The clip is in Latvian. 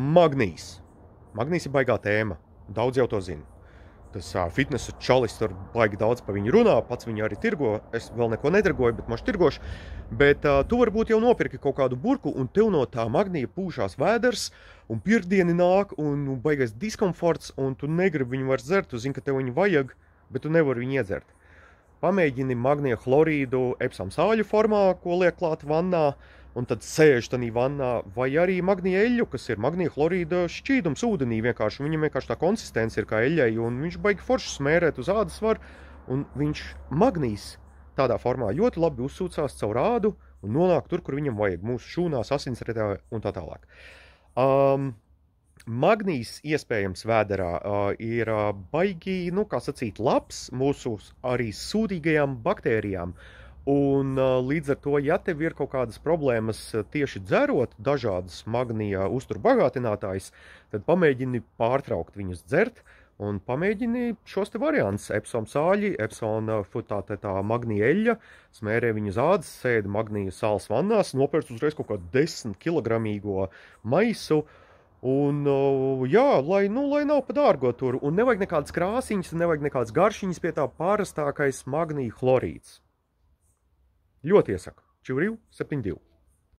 Magnijs. Magnijs ir baigā tēma. Daudz jau to zina. Tas fitnesa čalis tur baigi daudz par viņu runā, pats viņu arī tirgo. Es vēl neko netirgoju, bet maž tirgošu. Bet tu varbūt jau nopirki kaut kādu burku, un tev no tā Magnija pūšās vēders, un pirkdieni nāk, un baigais diskomforts, un tu negribi viņu vairs dzert. Tu zini, ka tev viņu vajag, bet tu nevari viņu iedzert. Pamēģini Magnija chlorīdu Epsom sāļu formā, ko liek klāt vannā, un tad sēž tanī vannā, vai arī Magnija eļļu, kas ir Magnija chlorīda šķīdums ūdenī vienkārši. Viņam vienkārši tā konsistence ir kā eļļai, un viņš baigi forši smērēt uz ādas var, un viņš Magnijs tādā formā ļoti labi uzsūcās caur ādu un nonāk tur, kur viņam vajag, mūsu šūnās, asinsrietē un tā tālāk. Magnijs iespējams vēderā ir baigi, kā sacīt, labs mūsu arī sūdīgajām baktērijām. Un līdz ar to, ja tev ir kaut kādas problēmas tieši dzerot dažādas Magnija uzturbagātinātājs, tad pamēģini pārtraukt viņus dzert un pamēģini šos te variants. Epsom sāļi, Epsom tā Magnija eļļa, smērē viņu uz ādas, sēdi Magnija sāls vannās, nopērc uzreiz kaut kādu 10 kilogramīgo maisu. Un, jā, lai nav pa dārgo tur. Un nevajag nekādas krāsiņas, nevajag nekādas garšiņas pie tā parastākais Magnija chlorīds. Ļoti iesaku. Čivriu 72.